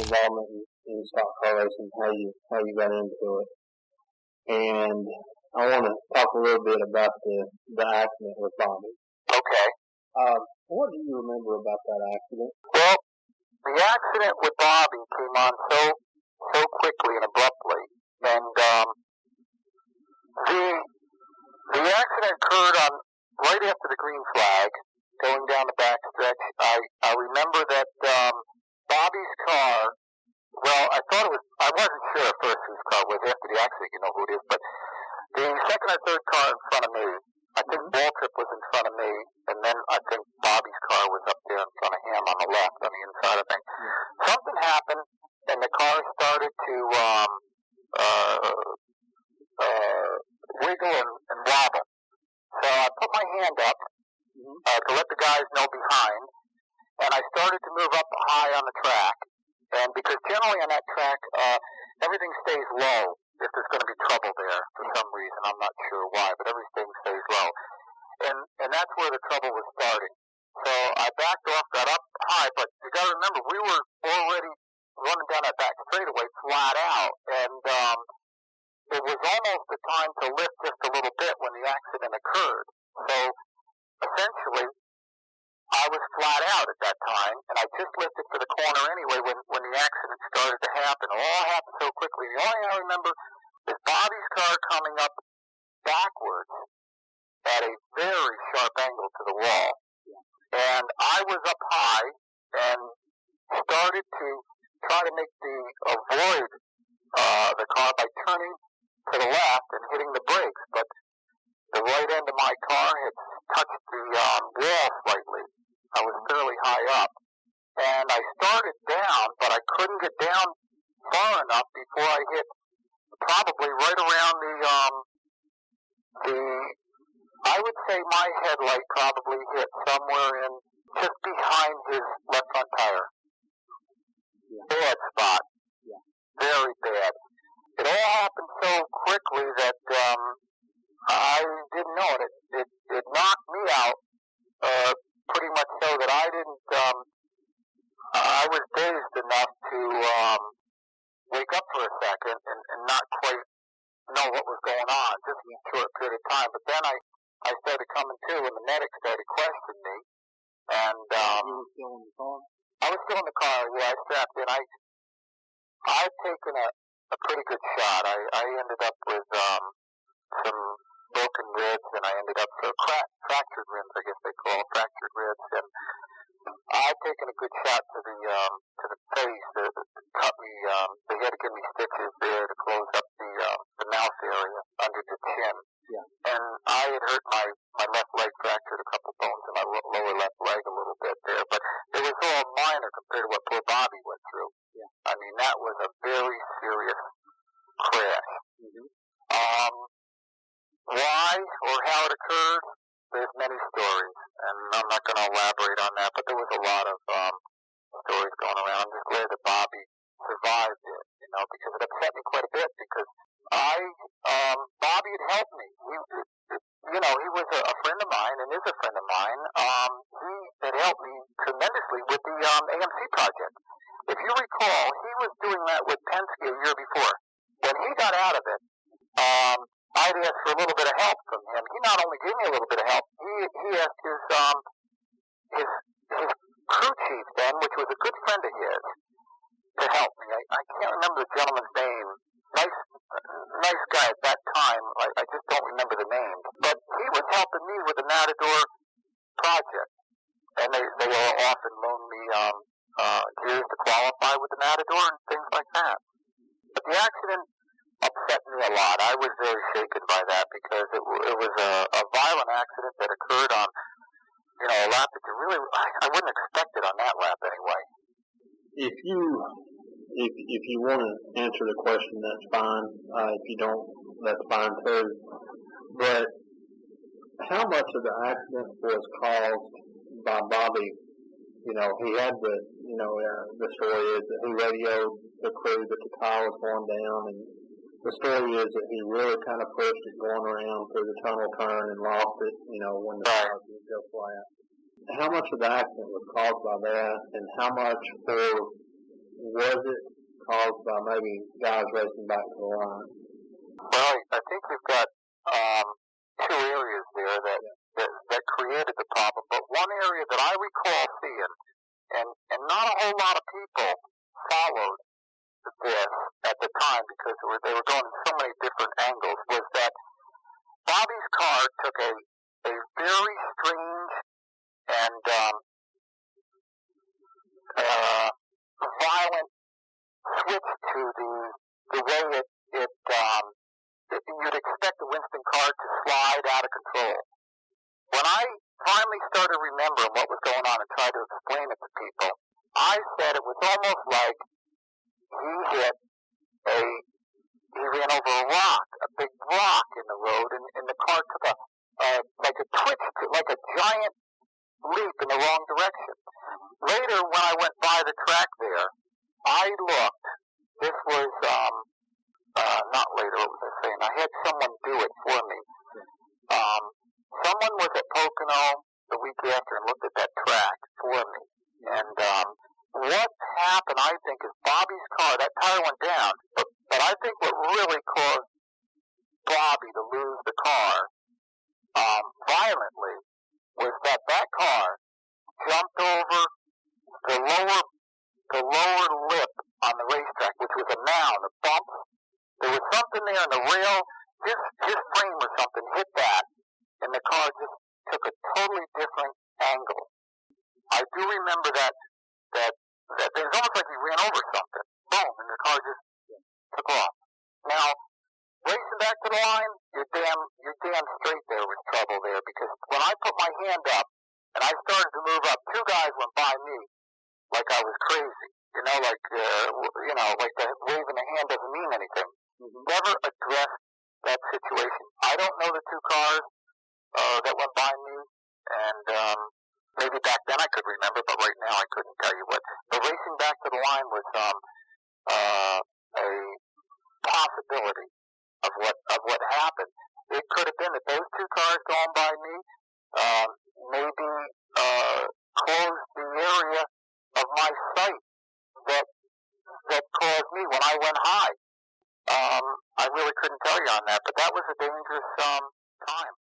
involvement in stock car racing, how you got into it. And I want to talk a little bit about the accident with Bobby. Okay. What do you remember about that accident? Well, the accident with Bobby came on so quickly and abruptly, and the accident occurred on right after the green flag, going down the back stretch. I remember that Bobby's car. Well, I wasn't sure at first whose car it was. After the accident, you know who it is, but the second or third car in front of me, I think Waltrip was in front of me, and then I think Bobby's car was up there in front of him on the left, on the inside of things. Something happened, and the car started to wiggle and wobble. So I put my hand up to let the guys know behind, and I started to move up high on the track. And because generally on that track, everything stays low if there's going to be trouble there for some reason. I'm not sure why, but everything stays low. And that's where the trouble was starting. So I backed off, got up high, but you got to remember, we were already running down that back straightaway flat out. And it was almost the time to lift just a little bit when the accident occurred. So essentially, I was flat out at that time, and I just lifted for the corner anyway when the accident started to happen. It all happened so quickly. The only thing I remember is Bobby's car coming up backwards at a very sharp angle to the wall. And I was up high and started to try to avoid the car by turning to the left and hitting the brakes. But the right end of my car had touched the wall slightly. I was fairly high up. And I started down, but I couldn't get down far enough before I hit probably right around I would say my headlight probably hit somewhere in just behind his left front tire. Bad spot. Very bad. It all happened so quickly that I didn't know it. It knocked me out pretty much so that I didn't. I was dazed enough to wake up for a second and not quite know what was going on, just in a short period of time. But then I started coming to, and the medic started questioning me. And you were still in the car? I was still in the car. Yeah, I strapped in. I'd taken a pretty good shot. I ended up with some broken ribs, and I ended up with fractured ribs, I guess they call fractured ribs. And I'd taken a good shot to the face. It cut me. They had to give me stitches there to close up the mouth area under the chin. Yeah. And I had hurt my left leg, fractured a couple bones in my lower left leg a little bit there, but it was all minor compared to what poor Bobby went through. Yeah. I mean, that was a very serious crash. Why or how it occurred, there's many stories, and I'm not going to elaborate on that, but there was a lot of stories going around. I'm just glad that Bobby survived it, because it upset me quite a bit, because Bobby had helped me. He was a friend of mine and is a friend of mine. He had helped me tremendously with the AMC project. If you recall, he was doing that with Penske a year before. When he got out of it, I'd asked for a little bit of help from him. He not only gave me a little bit of help, he asked his crew chief then, which was a good friend of his, to help me. I can't remember the gentleman's name. Nice guy at that time. I just don't remember the name. But he was helping me with the Matador project. And they will often loan me gears to qualify with the Matador and things like that. But the accident upset me a lot. I was very shaken by that because it was a violent accident that occurred on, a lap that I wouldn't expect it on that lap anyway. If you want to answer the question, that's fine. If you don't, that's fine too. But how much of the accident was caused by Bobby? He had the story is that he radioed the crew that the tire was going down, and the story is that he really kind of pushed it going around through the tunnel turn and lost it, when the tire would go flat. How much of the accident was caused by that, and how much for Was it caused by maybe guys racing back to the line? Well, I think you've got two areas there that created the problem. But one area that I recall seeing, and not a whole lot of people followed this at the time because they were going in so many different angles, was that Bobby's car took a very strange and violent switch to the way you'd expect a Winston car to slide out of control. When I finally started remembering what was going on and tried to explain it to people, I said it was almost like he ran over a rock, a big rock in the road, and the car took like a twitch, like a giant leap in the wrong direction. Later, when I went by the track there, I looked. This was, not later, what was I saying? I had someone do it for me. Someone was at Pocono the week after and looked at that track for me. And what happened, I think, is Bobby's car, that tire went down, but I think what really caused Bobby to lose the car violently was that car jumped over the lower lip on the racetrack, which was a mound, a bump. There was something there in the rail, his frame or something hit that, and the car just took a totally different angle. I do remember that it was almost like he ran over something. Boom, and the car just took off. Now, racing back to the line, you're damn straight there was trouble there, because when I put my hand up and I started to move up, two guys went by me like I was crazy. Like waving a hand doesn't mean anything. Never addressed that situation. I don't know the two cars that went by me, and maybe back then I could remember, but right now I couldn't tell you what. The racing back to the line was a possibility of what happened. It could have been that those two cars going by me maybe closed the area of my sight that caused me when I went high. I really couldn't tell you on that, but that was a dangerous time.